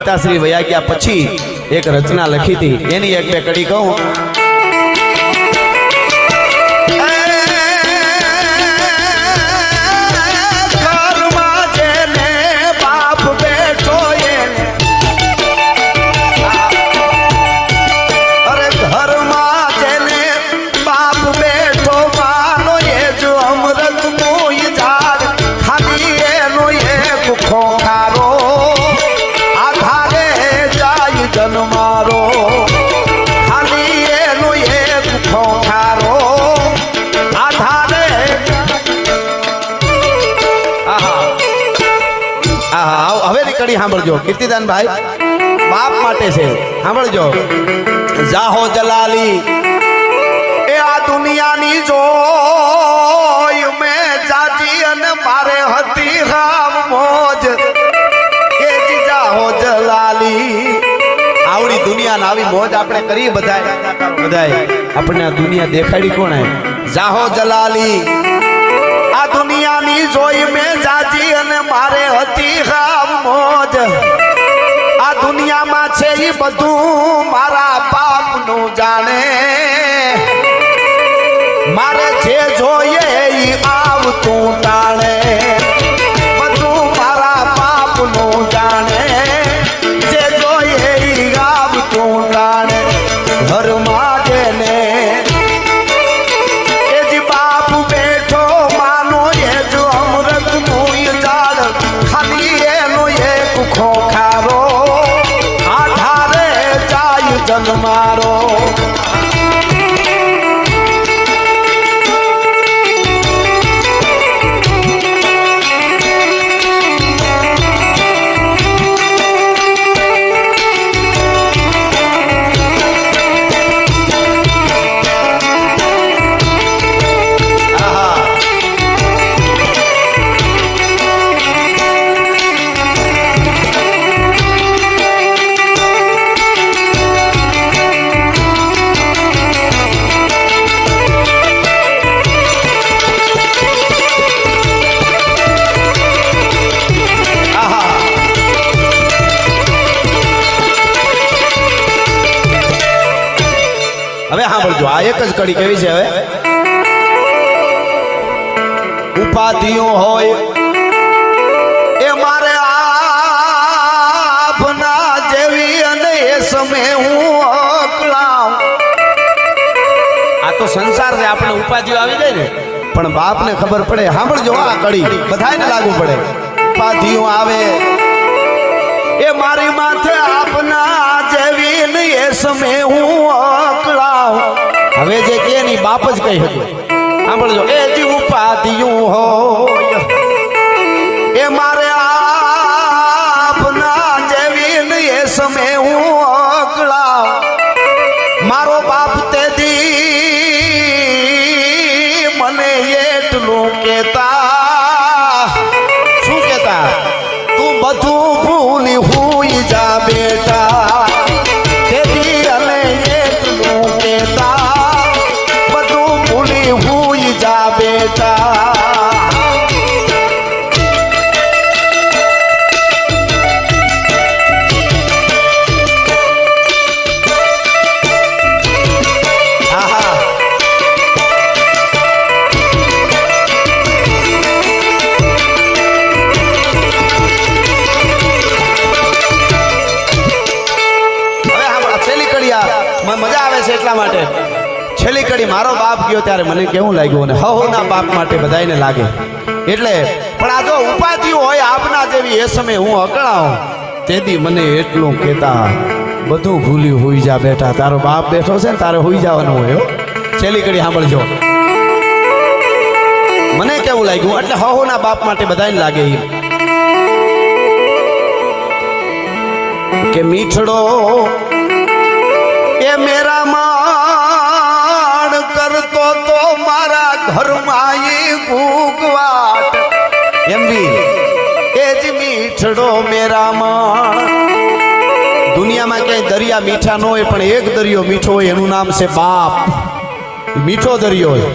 પિતાશ્રી વયા ગયા પછી એક રચના લખી હતી, એની એક બે કડી કહું. સાંભળજો કીર્તિદાન ભાઈ, બાપ માટે છે, સાંભળજો. જાહો જલાલી એ આ દુનિયાની જોઈ મેં જાજી અને મારે હતી રામ મોજ એ જાહો જલાલી. આવડી દુનિયા આવી મોજ આપણે કરી બધાય આપણને આ દુનિયા દેખાડી કોણે? જાહો જલાલી આ દુનિયાની જોઈ મેં જાજી અને મારે હતી રામ મોજ. આ દુનિયામાં છે એ બધું મારા બાપનું જાણે, મારે જે જોઈએ એ આવતું ટાણે. બધું મારા બાપનું જાણે, જે જોઈએ એ આવતું ટાણે. ઘરમાં જેને ખોખારો આધારે જાય જન્મારો. હવે સાંભળજો, આ એક જ કડી કેવી છે. હવે ઉપાધિઓ હોય એ મારે આપના જેવી અને એ સમય હું અકળાવ. આ તો સંસાર છે, આપણે ઉપાધિઓ આવી જાય ને, પણ બાપને ખબર પડે. સાંભળજો આ કડી બધાને લાગુ પડે. ઉપાધિઓ આવે એ મારી માથે આપના જેવી ને એ સમય હું અકળાવ. હવે જે કે ની બાપ જ કહી હતું. સાંભળજો, એ જે ઉપાધિઓ હોય એ મારે આપના જેવી ને એ સમય હું અકળાવ. મારો બાપ તેથી મને એટલું કેતા, શું કેતા? તું બધું ભૂલી હુઈ જા બેટા. તેથી અને એટલું કેતા બધું ભૂલી હુઈ જા બેટા. મજા આવે છે એટલા માટે. છેલ્લી કડી મારો બાપ ગયો ત્યારે મને કેવું લાગ્યું, અને હવના બાપ માટે બધાને લાગે. એટલે પણ આ જો ઉપાધિ હોય આપના જેવી એ સમય હું અકળાઉં, તેથી મને એટલું કહેતા બધું ભૂલી હોઈ જા બેટા. તારો બાપ બેઠો છે ને, તારે હોઈ જવાનું હોય. છેલ્લી કડી સાંભળજો, મને કેવું લાગ્યું. એટલે હવના બાપ માટે બધાને લાગે કે મીઠડો એ મેરા માણ કરતો તો મારા ઘરમાં એ ભૂગવાટ. એમ બી એ જ મીઠડો મેરા માણ. દુનિયામાં ક્યાંય દરિયા મીઠા ન હોય, પણ એક દરિયો મીઠો હોય, એનું નામ છે બાપ. મીઠો દરિયો હોય,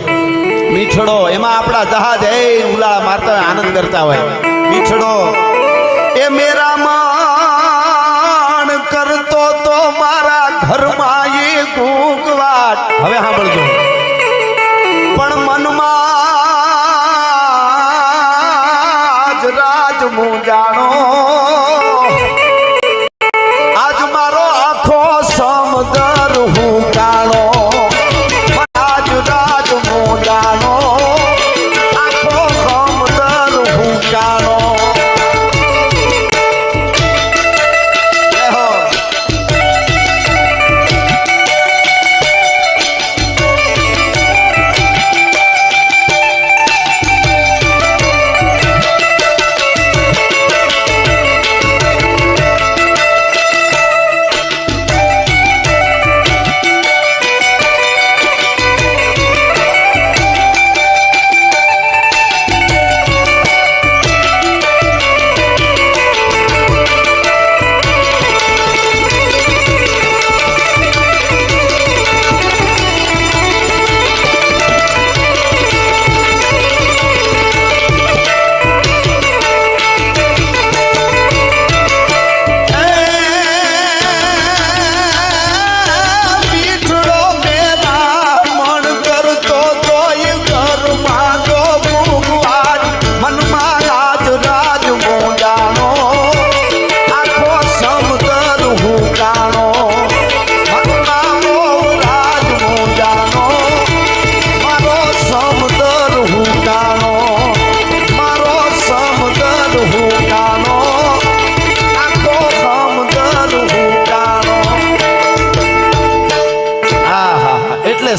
મીઠડો. એમાં આપણા જહાજ એ ઉલાળા મારતા હોય, આનંદ કરતા હોય. મીઠડો એ મેરા માણ હવે સાંભળજો પણ મનમાં જ રાજ હું જાણો આજ મારો આખો સમદર હું જાણો આજ રાજ હું જાણો આખો સમદર હું જાણો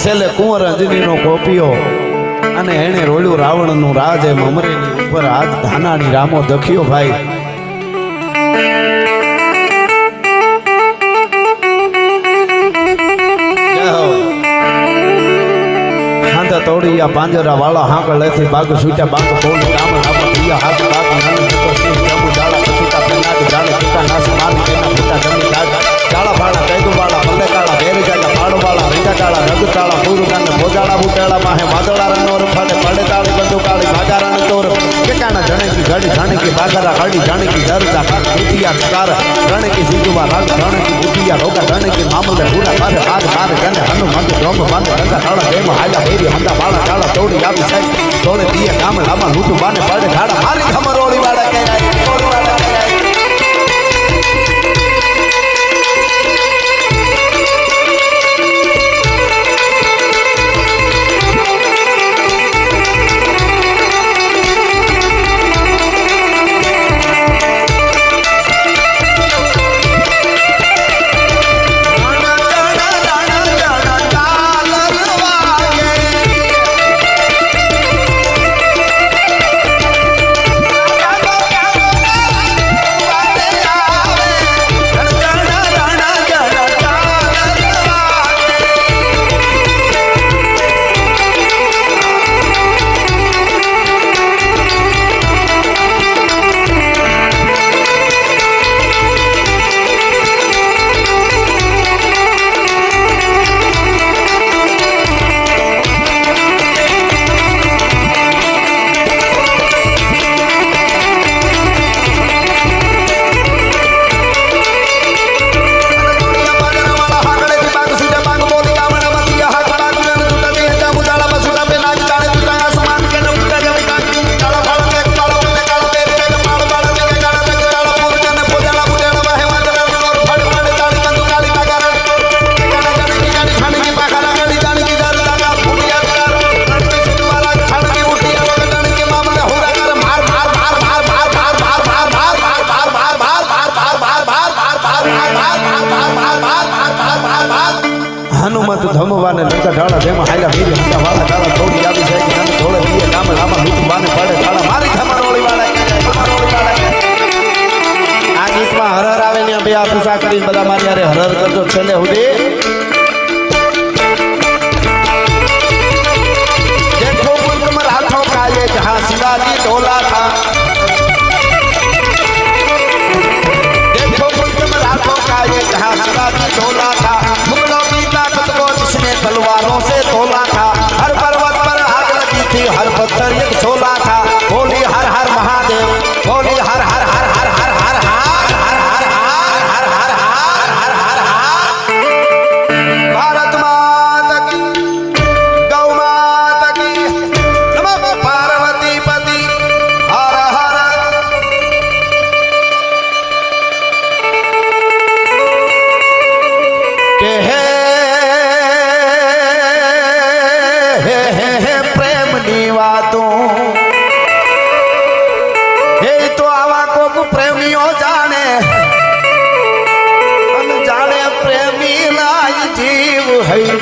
છેલ્લે કુંવર અંજનીનો કોપિયો અને એણે રોળ્યું રાવણનું રાજ એમ અમરેલી ઉપર આજ ધાનાડી રામો દખ્યો ભાઈ હાંધા તોડિયા પાંજરા વાળા હાંકળ લેથી બાગ છૂટ્યા બાગ બોલ રામ રામ દિયા હાથ બાગ નાની તો સિંહ જમુ જાળા કચુકા પેનાગ જાળે કુકા નાસ માન કેના પિતા જમી દાગ જાળા ભાળા કૈદુ વાળા પલ્લે કાળા ઘેર જાળા પાડો વાળા રીંગા કાળા રગ કાળા પૂરું કાને ભોજાળા બુટેળા માહે વાદળા રંગોર ફાલે પડે તાળી બંદુ કાળી બાજારાને તોર કેકાના જણેકી ઘડી જાણીકી બાગરા હડી જાણીકી દરજા કાક બુટિયા કાર રણકી સીજુવા રાગ રણકી બુટિયા રોગા રણકી મામલે હુડા પારે પાર પાર ગને હનુમંત ધોમ બાંધ રંગા કાળા દેમ હાલા હેરી હંદા બાળા કાળા તોડી આવી સાઈ તોડે દિયા ગામ લામા લૂટુ બાને પડે ખાડા મારી ખમરોળી વાળા કેરાય ઓળી વાળા કેરાય હનુમંત ધમવાને લંકા ઢાળા જેમાં હાલા વીર હતા વાળા ઢાળા થોડી આવી જાય નામ થોડે દીએ કામ લામા લૂટવાને પડે ઢાળા મારી ખમરોળી વાળા આ ગીતમાં હરહર આવે ને બે આ પૂછા કરી બધા મારી યારે હરહર કરજો છેલ્લે સુધી देखो मुल्क में रातों का ये जहां शिवाजी डोला था देखो मुल्क में रातों का ये जहां शिवाजी डोला था मुगलों की ताकत को जिसने तलवारों से तोला था हर पर्वत पर आग लगी थी हर पत्थर एक छोला था बोली हर हर महादेव बोली हर हर हर हर हर हर हर हर हर हर हर हर हर भारत माता की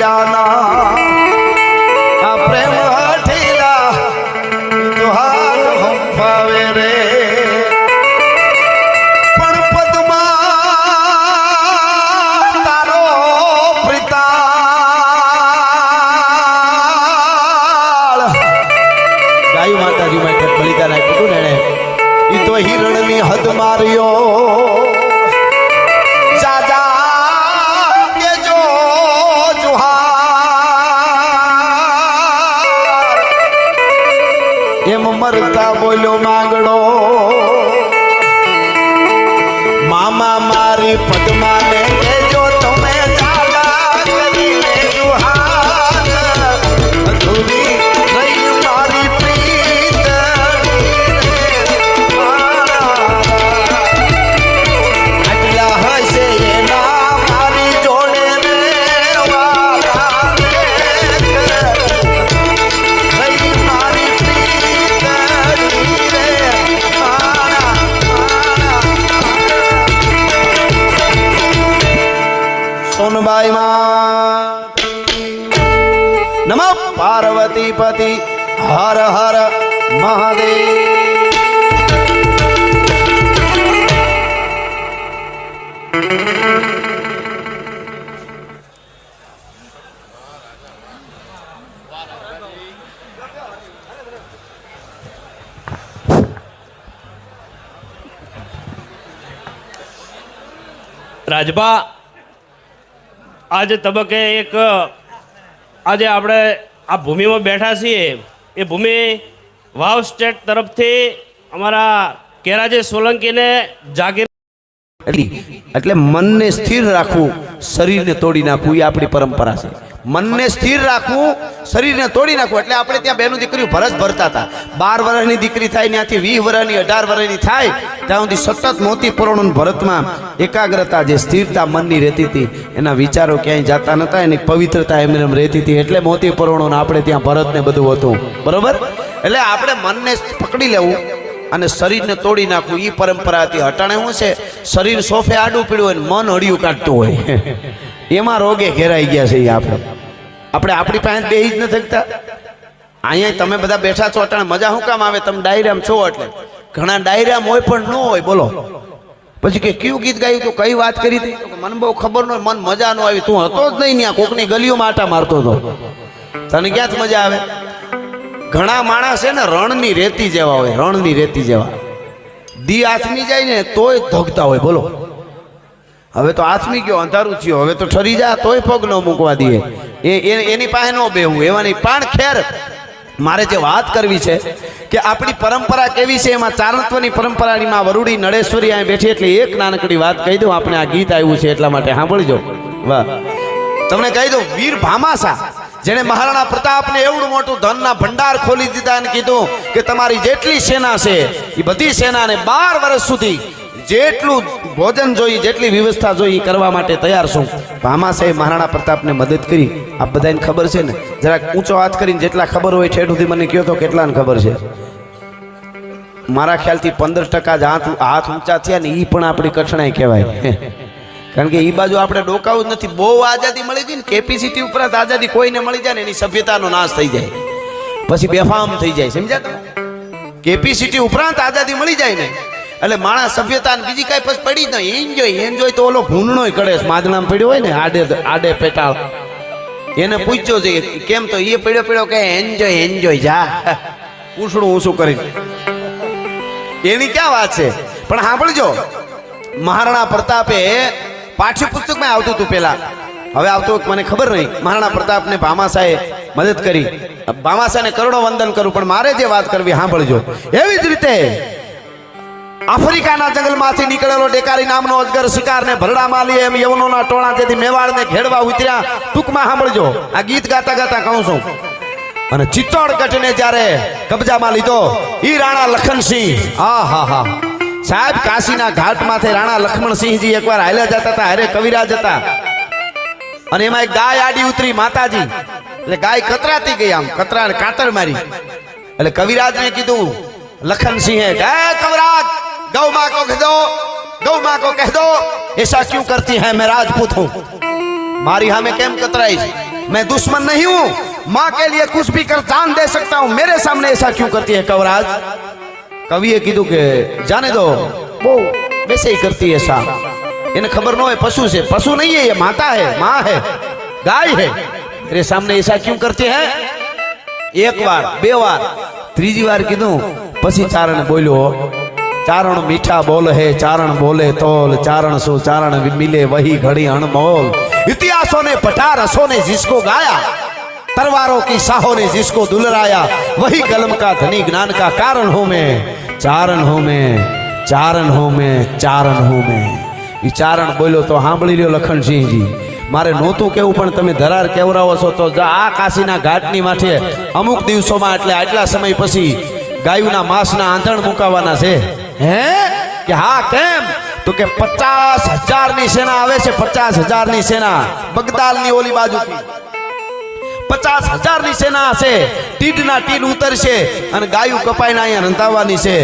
જાના આ પ્રેમ હઠીલા તો હાલ હંફાવે રે પણ પદમાં તારો પ્રિતાળ ગાયું માતાજી માટે બલિદાન આપ્યું ને એને ઈ તો હિરણની હદ માર્યો મરતા બોલ્યો માંગડો મામા મારી પદ્માને જો તમે જાગા કરીને દુહાન અધૂરી રહી મારી પ્રીત આટલા હશે એના મારી જોડે સોનબાઈ નમઃ પાર્વતી પતિ હર હર મહાદેવ રાજભા આજે તબક્કે એક આજે આપણે આ ભૂમિમાં બેઠા છીએ એ ભૂમિ વાવ સ્ટેટ તરફથી અમારા કેરાજી સોલંકીને જાગીર એટલે મનને સ્થિર રાખવું શરીરને તોડી નાખવું એ આપણી પરંપરા છે મનને સ્થિર રાખવું શરીરને તોડી નાખવું એટલે આપણે ત્યાં બેનું દીકરીઓ ભરત ભરતા હતા 12 વર્ષની દીકરી થાય ત્યાંથી 20 વર્ષની 18 વર્ષની થાય ત્યાં સુધી સતત મોતી પુરાણો ભરતમાં એકાગ્રતા જે સ્થિરતા મનની રહેતી હતી એના વિચારો ક્યાંય જતા નતા એની પવિત્રતા એમને રહેતી હતી એટલે મોતી પુરાણો આપણે ત્યાં ભરતને બધું હતું બરોબર એટલે આપણે મનને પકડી લેવું અને શરીરને તોડી નાખવું એ પરંપરા હતી અટાણે શું છે શરીર સોફે આડું પીડ્યું હોય મન હળિયું કાઢતું હોય એમાં રોગે ઘેરાઈ ગયા છે એ આપણે આપણી પાસે બેહી જ ન થકતા અહીંયા તમે બધા બેઠા છો અટાણે મજા શું કામ આવે તમે ડાયરામાં છો એટલે ઘણા ડાયરામાં હોય પણ ન હોય બોલો પછી કે કયું ગીત ગાયું તું કઈ વાત કરી હતી મને બહુ ખબર ન હોય મન મજા ન આવી તું હતો જ નહીં ત્યાં કોકની ગલીઓમાં આટા મારતો હતો તને ક્યાંથી મજા આવે ઘણા માણસ છે ને રણની રેતી જેવા હોય રણની રેતી જેવા દી આથમી જાય ને તોય ધગતા હોય બોલો હવે તો આથમી ગયો અંધારું થયો હવે તો ઠરી જા તોય પગ ન મૂકવા દે એની પાસે ન બેહવું એવાની પણ ખેર મારે જે વાત કરવી છે કે આપણી પરંપરા કેવી છે એમાં ચારણત્વની પરંપરાની માં વરુડી નળેશ્વરી અહીં બેઠી એટલે એક નાનકડી વાત કહી દઉં આપણે આ ગીત આવ્યું છે એટલા માટે સાંભળજો વાહ તમને કહી દઉં વીર ભામાસા જેને મહારાણા પ્રતાપને એવડું મોટું ધનના ભંડાર ખોલી દીધા અને કીધું કે તમારી જેટલી સેના છે એ બધી સેનાને 12 વર્ષ સુધી જેટલું ભોજન જોઈએ જેટલી વ્યવસ્થા જોઈએ કરવા માટે તૈયાર છું ભામાસાએ મહારાણા પ્રતાપને મદદ કરી આ બધાને ખબર છે ને જરાક ઊંચો હાથ કરીને જેટલા ખબર હોય ઠેઠ સુધી મને કહો તો કેટલાને ખબર છે મારા ખ્યાલથી 15% જ હાથ ઊંચા થયા ને એ પણ આપણી કઠણાઈ કહેવાય કારણ કે એ બાજુ આપણે ડોકાવું જ નથી બહુ આઝાદી મળી ગઈ ને કેપેસિટી ઉપરાંત આઝાદી કોઈને મળી જાય ને એની સભ્યતાનો નાશ થઈ જાય પછી બેફામ થઈ જાય સમજ્યા તમે કેપેસિટી ઉપરાંત આઝાદી મળી જાય ને એટલે માણસ સભ્યતા બીજી કઈ પછી પડી જ નહીં એન્જોય તો ઓલો ભૂંડણોય કરે માદણામાં પડ્યો હોય ને આડે પેટાળ એને પૂછ્યો છે કેમ તો એ પડ્યો કે એન્જોય જા પૂછડું ઊંચું કરી એની ક્યાં વાત છે પણ સાંભળજો મહારાણા પ્રતાપે પાઠ્યપુસ્તકમાં આવતું હતું પેલા હવે આવતું મને ખબર નહીં મહારાણા પ્રતાપને ભામાસાએ મદદ કરી ભામાસાને કરોડો વંદન કરું પણ મારે જે વાત કરવી સાંભળજો એવી જ રીતે આફ્રિકાના જંગલમાંથી નીકળેલો ડેકારી નામનો અજગર શિકારને ભરડામાં લે એમ યવનોના ટોળા જેથી મેવાડને ખેડવા ઉતર્યા ટૂંકમાં સાંભળજો આ ગીત ગાતા ગાતા કહું છું અને ચિત્તોડગઢને જ્યારે કબજામાં લીધો ઈ રાણા લખનસિંહ હા સાહેબ કાશીના ઘાટમાંથી રાણા લક્ષ્મણસિંહજી એકવાર હાલ્યા જતા હતા હારે કવિરાજ હતા અને એમાં એક ગાય આડી ઉતરી માતાજી એટલે ગાય કતરાતી ગઈ આમ કતરાને કાતર મારી એટલે કવિરાજને કીધું लखनसिंह कविराज गौ माँ को कह दो ऐसा क्यों करती है मैं राजपूत हूं मारी हमें केम कतराई मैं दुश्मन नहीं हूं, माँ के लिए कुछ भी कर जान दे सकता हूं, मेरे सामने ऐसा क्यों करती है कवराज? कविए कीधु के जाने दो, वो वैसे ही करती है ऐसा। इन्हें खबर न है पशु से, पशु नहीं है ये, माता है, माँ है, गाय है, तेरे सामने ऐसा क्यों करती है? एक बार, बे बार, त्रीजी बार कीधु पसी चारण बोलो, चारण मीठा बोल है, चारण बोले तोल, चारण सो चारण मिले वही घड़ी अनमोल। इतिहासों ने पढ़ा, रसों ने जिसको गाया, तरवारों की शाहों ने जिसको दुलराया, वही कलम का धनी ज्ञान का कारण हूं मैं, चारण हूं मैं, चारण हूं मैं, चारण हूं मैं। चारण बोलो तो सांभળી લ્યો લખણસિંહજી, મારે નહોતું કેવું પણ તમે ધરાર કેવરાવો છો તો આ કાશીના ઘાટની માથે અમુક દિવસોમાં એટલે આટલા સમય પછી ગાયુના માંસના આંધણ મુકાવાના છે। હે કે હા કેમ? તો કે 50,000ની સેના આવે છે, 50,000ની સેના બગદાલની ઓલી બાજુથી 50,000ની સેના હશે, ટીડના ટીડ ઉતરશે અને ગાયું કપાઈને અહીંયા રંધાવાની છે,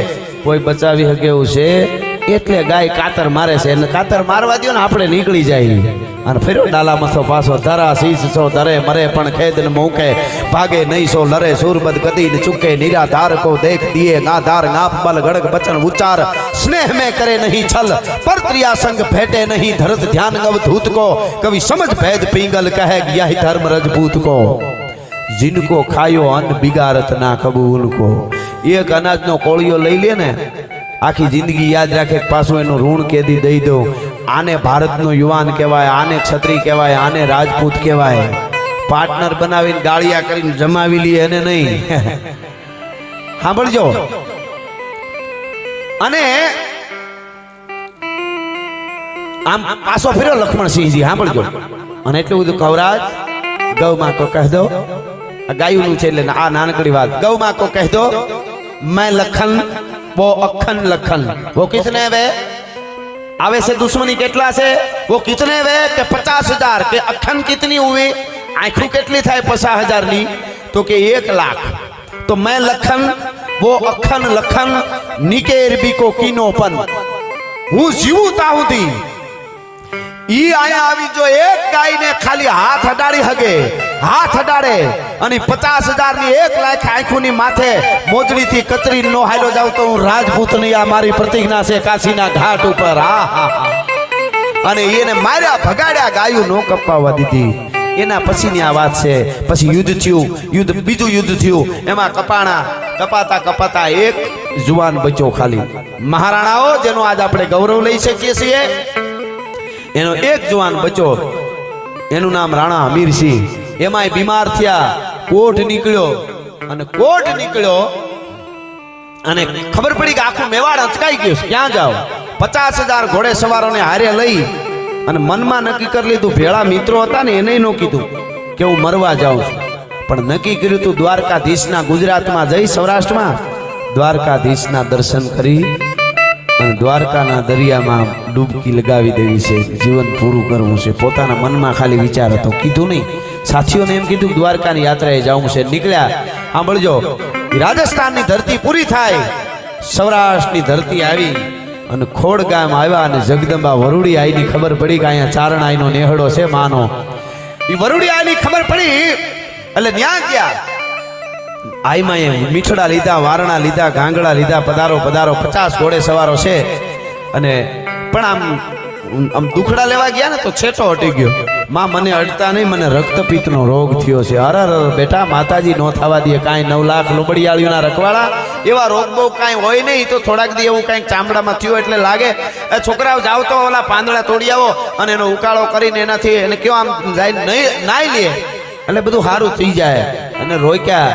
કોઈ બચાવી શકે એવું છે? એટલે ગાય કાતર મારે છે, અને કાતર મારવા દો ને આપણે નીકળી જાય અને ફેરો ડાલા મથો પાછો, ધરા શીશ છો ધરે મરે પણ ખેદ ન મૂકે, ભાગે નહીં સો લરે સુરબદ ગદી ન ચૂકે, નિરાધાર को देख दिए नाधार, नाप बल गड़ग बचन उच्चार, स्नेह में करे नहीं छल, पर त्रिया संग भेटे नहीं धरत ध्यान अवधूत को, कभी समझ भेद पिंगल कहे यही धर्म रजपूत को, जिनको खायो अन्न बिगाड़त ना कबूल को। एक अनाज नो कोळियो लई ले ने आखी जिंदगी याद राखे, पाछो एनो ऋण केदी दई दो। आने भारतनो युवान कहेवाय, आने क्षत्रिय कहेवाय, आने राजपूत कहेवाय। पार्टनर बनावीने गाळिया करीने जमावी ली एने नहीं। सांभळजो, अने आम पाछो फेरो लक्ष्मणसिंहजी सांभळजो, अने एटલું બધું कवराज गौ मां को कह दो, गायुनु छे એટલે આ નાનકડી વાત, गौ मां को कह दो मैं लखन वो अखन लखन, वो कितने वे आवे से दुश्मनी केटला से, वो कितने वे के 50,000, के अखन कितनी हुई, आंखों केटली थाय 50,000 नी, तो के 1 लाख। तो मैं लखन वो अखन लखन निकेर बी को कीनोपन, हूँ जीवू ताहुदी ई आया आवी जो एक गाय ने खाली हाथ अडाड़ी हगे, हाथ अडाड़े અને 50,000 ની 1 લાખ આંખોની માથે મોજડી થી કચરી નો હાલ્યો જાવ તો હું રાજપૂત ની આ મારી પ્રતિજ્ઞા છે કાશીના ઘાટ ઉપર। હા હા હા, અને એને માર્યા ભગાડ્યા, ગાયું નો કપાવા દીધી। એના પછીની આ વાત છે। પછી યુદ્ધ થયું, યુદ્ધ બીજું યુદ્ધ થયું, એમાં કપાણા કપાતા કપાતા એક જુવાન બચ્યો ખાલી, મહારાણાઓ જેનો આજ આપણે ગૌરવ લઈ શકીએ છીએ, એનો એક જુવાન બચ્યો, એનું નામ રાણા હમીરસિંહ। એમાંય બીમાર થયા, કોટ નીકળ્યો, અને કોટ નીકળ્યો અને ખબર પડી કે આખું મેવાડ અચકાઈ ગયું, ક્યાં જાવ? 50,000 ઘોડે સવારોને હારે લઈ અને મનમાં નક્કી કરી લીધું, ભેળા મિત્રો હતા ને એને નો કીધું કે હું મરવા જાઉં છું, પણ નક્કી કર્યું તું દ્વારકાધીશના ગુજરાતમાં જઈ, સૌરાષ્ટ્રમાં દ્વારકાધીશના દર્શન કરી અને દ્વારકાના દરિયામાં ડૂબકી લગાવી દેવી છે, જીવન પૂરું કરવું છે। પોતાના મનમાં ખાલી વિચાર હતો, કીધું નહીં। સાથીઓને એમ કીધું દ્વારકાની યાત્રાએ જવું છે, નીકળ્યા। સાંભળજો, રાજસ્થાનની ધરતી પૂરી થાય, સૌરાષ્ટ્રની ધરતી આવી અને ખોડ ગામ આવ્યા અને જગદંબા વરુડી આઈની ખબર પડી કે અહીંયા ચારણ આઈનો નેહડો છે માનો। એ વરુડી આઈની ખબર પડી એટલે ન્યા ગયા, આઈમાં મીઠડા લીધા, વારણા લીધા, ગાંગડા લીધા, પધારો પધારો, 50 ઘોડે સવારો છે। અને પણ આમ દુખડા લેવા ગયા ને તો છેટો હટી ગયો, માં મને અડતા નહીં, મને રક્તપિત્તનો રોગ થયો છે। અરે બેટા, માતાજી નો થવા દે, કાંઈ 9 લાખ લોબડિયાળીઓના રખવાડા એવા રોગ બહુ કાંઈ હોય નહીં, તો થોડાક દી એવું કાંઈક ચામડામાં થયું એટલે લાગે। એ છોકરાઓ જાવ તો ઓલા પાંદડા તોડી આવો અને એનો ઉકાળો કરીને એનાથી એને કેવો આમ જાય નહીં નાઈ લે એટલે બધું સારું થઈ જાય। અને રોક્યા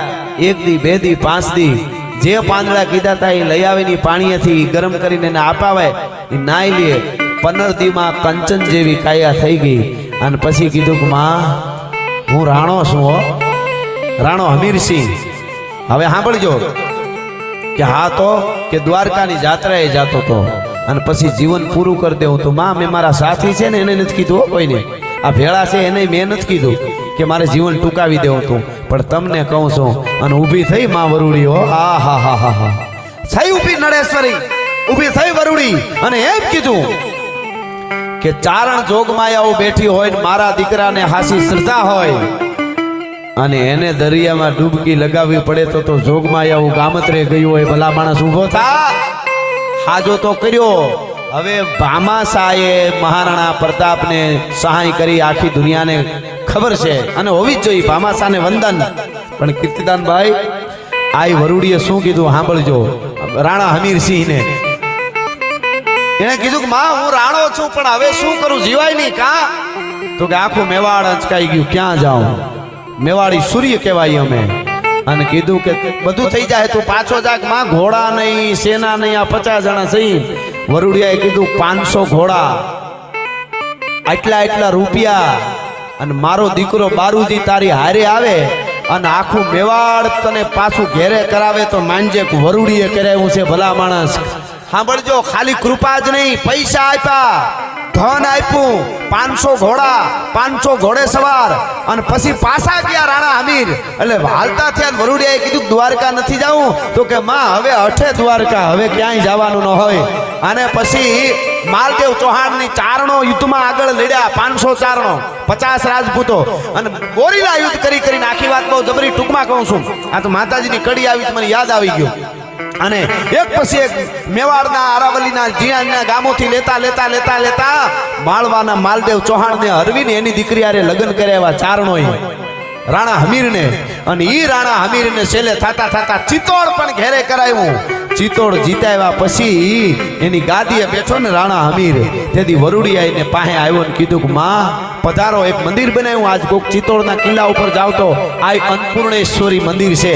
1 દી 2 દી 5 દી, જે પાંદડા કીધા હતા એ લઈ આવીને પાણીથી ગરમ કરીને એને આપાવે, એ નાઈ લે। 15 દીમાં કંચન જેવી કાયા થઈ ગઈ। અને પછી કીધું કે માં હું રાણો છું, હો રાણો હમીરસિંહ। હવે સાંભળજો કે હા તો કે દ્વારકાની જાત્રાએ જતો હતો અને પછી જીવન પૂરું કરી દેવું તો માં મેં મારા સાથી છે ને એને નથી કીધું, કોઈને આ ભેળા છે એને મેં નથી કીધું કે મારે જીવન ટૂંકાવી દેવું તું, પણ તમને કહું છું। અને ઊભી થઈ માં વરુડી, હો આ હા હા હા હા, થઈ ઊભી નળેશ્વરી, ઊભી થઈ વરુડી અને એમ કીધું કે ચારણ જોગમાયાઓ બેઠી હોય, મારા દીકરાને હાસી શ્રદ્ધા હોય અને એને દરિયામાં ડૂબકી લગાવવી પડે તો જોગમાં આવું ગામત્રે ગયું હોય ભલા માણસ ઊભો થા હાજો તો કર્યો. હવે ભામાશાહે મહારાણા પ્રતાપને સહાય કરી આખી દુનિયાને ખબર છે અને હોવી જ જોઈએ ભામાશાહને વંદન. પણ કીર્તિદાનભાઈ આ વરુડીએ શું કીધું સાંભળજો. રાણા હમીરસિંહને એને કીધું કે માં હું રાણો છું પણ હવે શું કરું જીવાય નહીં કા. તો કે આખું મેવાડ અંચકાઈ ગયું ક્યાં જાઉં. મેવાડી સૂર્ય કહેવાય અમે. અને કીધું કે બધું થઈ જાય તું પાછો જાગ માં. ઘોડા નહીં સેના નહીં આ 50 જણા સહી. વરુડિયાએ કીધું 500 ઘોડા આટલા રૂપિયા અને મારો દીકરો બારુજી તારી હારે આવે અને આખું મેવાડ તને પાછું ઘેરે કરાવે તો માનજે વરુડીએ કરાવ્યું છે ભલા માણસ. સાંભળજો ખાલી કૃપા જ નહીં પૈસા આપ્યા ધન આપ્યું 500 ઘોડા 500 ઘોડે સવાર અને પછી પાછા ગયા રાણા હમીર. એટલે હાલતા થયા વરુડિયાએ કીધું દ્વારકા નથી જાવું. તો કે માં હવે અઠે દ્વારકા હવે ક્યાંય જવાનું ન હોય. અને પછી માલદેવ ચૌહાણની ચારણો યુદ્ધમાં આગળ લડ્યા 500 ચારણો 50 રાજપૂતો અને ગોરીલા યુદ્ધ કરીને આખી વાત બહુ જબરી ટૂંકમાં કહું છું. આ તો માતાજીની કડી આવી મને યાદ આવી ગયું. અને એક પછી એક મેવાડના અરાવલીના જીયાના ગામોથી લેતા માળવાના માલદેવ ચૌહાણને હરવીને એની દીકરી હારે લગ્ન કર્યા ચારણોએ રાણા હમીરને. અને ઈ રાણા હમીરને છેલ્લે થતા ચિત્તોડ પણ ઘેરે કરાવ્યું. ચિત્તોડ જીતાવ્યા પછી એની ગાદીએ બેઠો ને રાણા હમીર. તેથી વરુડિયા એને પાસે આવ્યો ને કીધું કે માં પધારો એક મંદિર બનાવ્યું. આજ કોક ચિત્તોડના કિલ્લા ઉપર જાવ તો આ અન્નપૂર્ણેશ્વરી મંદિર છે.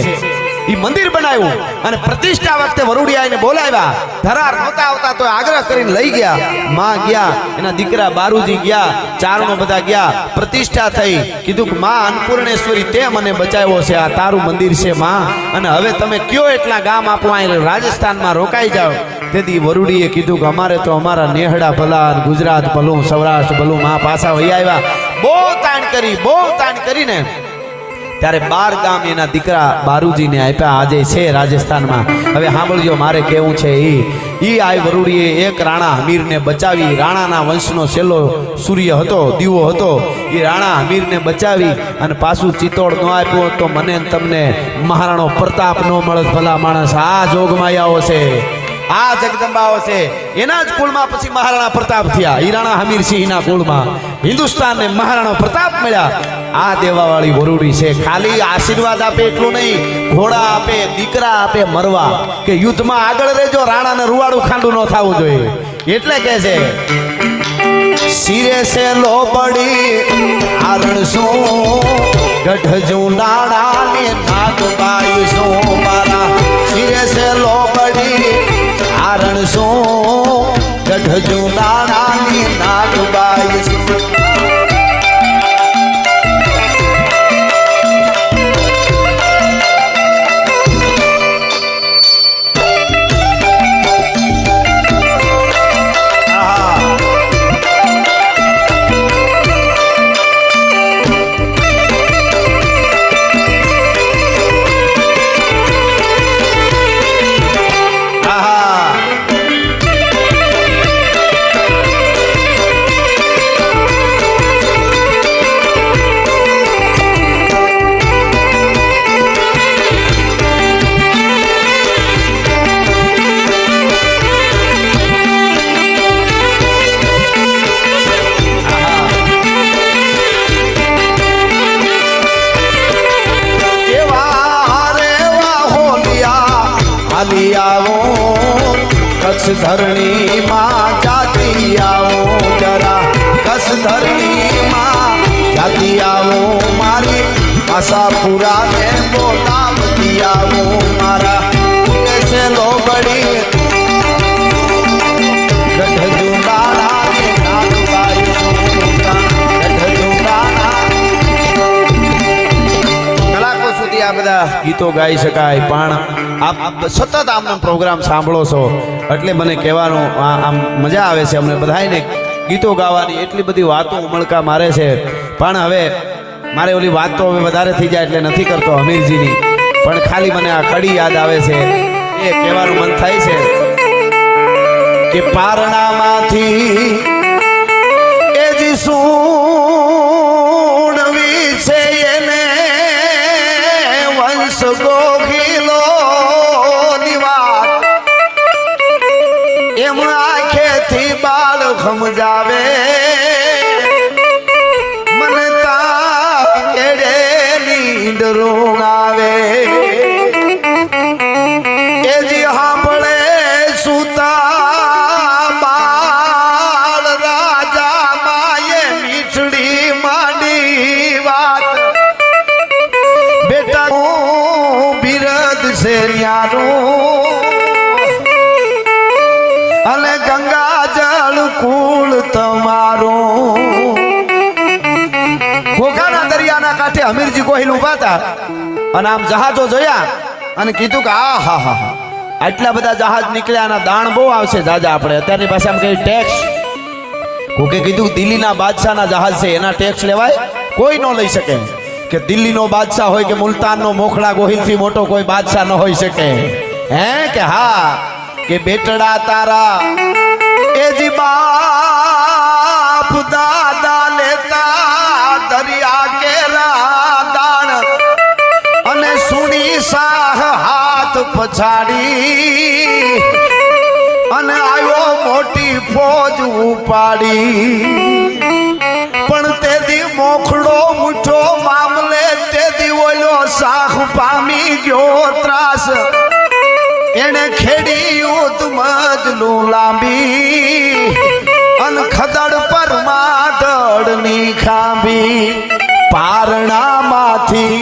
ઈ મંદિર બનાવ્યું અને પ્રતિષ્ઠા વખતે વરુડિયાને બોલાવ્યા. ધરાર નહોતા આવતા તો આગ્રહ કરીને લઈ ગયા. માં ગયા એના દીકરા બારુજી ગયા ચારણો બધા ગયા. પ્રતિષ્ઠા થઈ. કીધું કે માં અન્નપૂર્ણેશ્વરી તે મને બચાવ્યો છે આ તારું મંદિર છે માં. અને હવે તમે કયો એટલા ગામ આપો અહીં રાજસ્થાનમાં રોકાઈ જાઓ. તેથી વરુડીએ કીધું કે અમારે તો અમારા નેહડા ભલા ગુજરાત ભલું સૌરાષ્ટ્ર ભલું માં પાછા વહી આવ્યા. બહુ તાણ કરીને ત્યારે 12 ગામ એના દીકરા બારુજીને આપ્યા. આજે છે રાજસ્થાનમાં. હવે સાંભળજો મારે કેવું છે ઈ આ વરુડીએ એક રાણા હમીરને બચાવી. રાણાના વંશનો છેલ્લો સૂર્ય હતો દીવો હતો. એ રાણા હમીરને બચાવી અને પાછું ચિત્તોડ ન આપ્યું તો મને તમને મહારાણો પ્રતાપ ન મળે ભલા માણસ. આ જોગમાયાઓ છે આ જગદંબાઓ છે. એના જ કુળમાં પછી મહારાણા પ્રતાપ થયા. ઈ રાણા હમીરસિંહના કુળમાં હિન્દુસ્તાનને મહારાણો પ્રતાપ મળ્યા. આ દેવાવાળી વરુડી છે. ખાલી આશીર્વાદ આપે એટલું નહીં, ઘોડા આપે દીકરા આપે મરવા કે યુદ્ધમાં આગળ રહેજો રાણાને રૂવાડું ખાંડું ન થવું જોઈએ. એટલે કે છે સિરે સે લોબડી આરણ શું ગઢજુ નાણાને નાગબાઈ શું મારા. સિરે સે લોબડી આરણ શું ગઢજુ નાણાને નાગબાઈ શું. કચ્છ ધરણી માં જાતી આવો જરા. કચ્છ ધરણી માં જાતી આવો મારી આશાપુરા ને બોલાવતી આવો મારા. કેસે લોબડી ગઢજુ નાણા ને નાગબાઈ સુતા. ગઢજુ નાણા કલાકો સુધી આ બધા ગીતો ગાઈ શકાય. પણ આપ સતત આમનો પ્રોગ્રામ સાંભળો છો એટલે મને કહેવાનું આમ મજા આવે છે. અમને બધાને ગીતો ગાવાની એટલી બધી વાતો ઉમળકા મારે છે. પણ હવે મારે ઓલી વાત તો હવે વધારે થઈ જાય એટલે નથી કરતો હમીરજીની. પણ ખાલી મને આ કડી યાદ આવે છે એ કહેવાનું મન થાય છે કે પારણામાંથી એ જી સુણવી છે એને ન્યારું અને ગંગા જળ કુળ તમારું. ઘોઘાના દરિયાના કાંઠે હમીરજી ગોહિલ ઉભા હતા અને આમ જહાજો જોયા અને કીધું કે આ હા હા હા આટલા બધા જહાજ નીકળ્યા અને દાણ બહુ આવશે જાજા આપણે અત્યારની પાસે આમ કઈ ટેક્સ. કોકે કીધું દિલ્હીના બાદશાહના જહાજ છે એના ટેક્સ લેવાય કોઈ ન લઈ શકે કે દિલ્હીનો બાદશાહ હોય કે મુલતાનનો મોખડા ગોહિલથી મોટો કોઈ બાદશાહ ન હોઈ શકે. હે કે હા કે બેટડા તારા એ જી બાપ દાદા લેતા દરિયા કેરા દાણ અને સુણી સાહ હાથ પછાડી અને આવ્યો મોટી ફોજ ઉપાડી. પણ તેથી મોખડો મુઠો મામલે તેથી ઓલો સાખ પામી ગયો ત્રાસ. એને ખેડી યુદ્ધ મજલું લાંબી અને ખદડ પર માધડની ખાંભી પારણામાંથી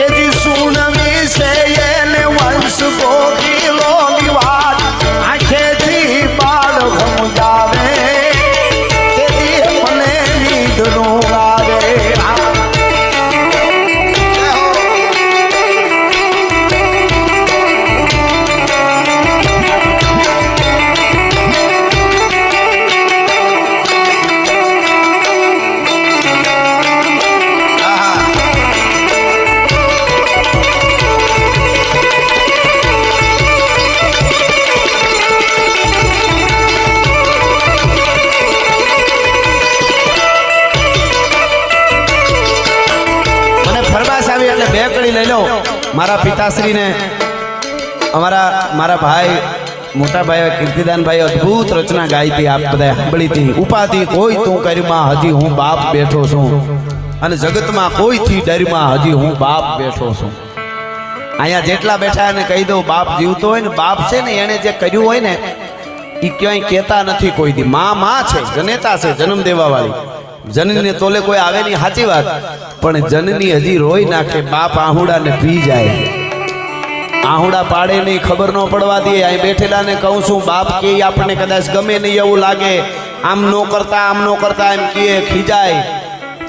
એજી સુનવી છે એને વંશ ગોગીલો ની વાત આંખેથી બાળ સમજાવે તેથી મને નીંદનું આવે. લઈ લો મારા પિતાશ્રીને મારા ભાઈ મોટા ભાઈ કીર્તિદાનભાઈ અદ્ભુત રચના ગાઈ હતી આપ બધા સાંભળી હતી. ઉપાધિ કોઈ તું કરીમાં હજી હું બાપ બેઠો છું અને જગતમાં કોઈથી ડરમાં હજી હું બાપ બેઠો છું. અહીંયા જેટલા બેઠા એને કહી દઉં બાપ જીવતો હોય ને બાપ છે ને એને જે કર્યું હોય ને એ ક્યાંય કહેતા નથી કોઈ દી. માં છે જનેતા છે જન્મ દેવા વાળી જનની તોલે કોઈ આવે નહીં સાચી વાત પણ જનની હજી રોઈ નાખે બાપ આહુડાને પી જાય. આહુડા પાડે નહીં ખબર ન પડવા દે. અહીં બેઠેલાને કહું છું બાપ કે આપણને કદાચ ગમે નહીં એવું લાગે આમ નો કરતા એમ કહે ખીજાય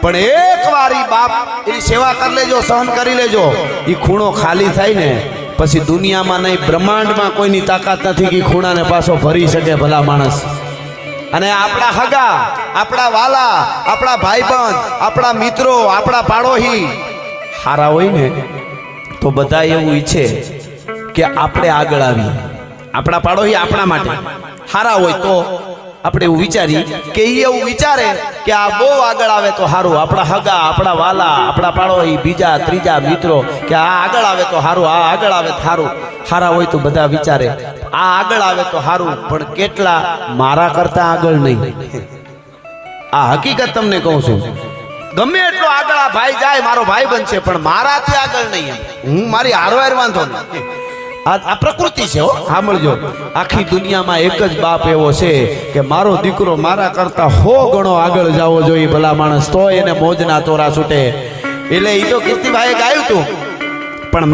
પણ એક વાર ઈ બાપ એની સેવા કરી લેજો સહન કરી લેજો એ ખૂણો ખાલી થાય ને પછી દુનિયામાં નહીં બ્રહ્માંડમાં કોઈની તાકાત નથી કે ખૂણાને પાછો ભરી શકે ભલા માણસ. અને આપણા હગા આપણા વાલા આપણા ભાઈબંધ આપણા મિત્રો આપણા પાડોશી હારા હોય ને તો બધા એવું ઈચ્છે કે આપણે આગળ આવીએ. આપણા પાડોશી આપણા માટે હારા હોય તો આપણે એવું વિચારી કે એ એવું વિચારે કે આ બહુ આગળ આવે તો સારું. આપણા હગા આપણા વાલા આપણા પાડોશી બીજા ત્રીજા મિત્રો કે આ આગળ આવે તો સારું આ આગળ આવે તો સારું. હારા હોય તો બધા વિચારે આ આગળ આવે તો સારું પણ કેટલા મારા કરતા આગળ નહીં. આ હકીકત તમને કહું છું. ગમે એટલો આગળ આ ભાઈ જાય મારો ભાઈ બનશે પણ મારાથી આગળ નહીં. હું મારી હારવાર વાંધો નહીં. આ પ્રકૃતિ છે હો સાંભળજો. આખી દુનિયામાં એક જ બાપ એવો છે કે મારો દીકરો મારા કરતા 100 ગણો આગળ જવો જોઈએ ભલા માણસ તો એને મોજના તોરા છૂટે. એટલે એ તો કીર્તિભાઈએ ગાયું હતું પણ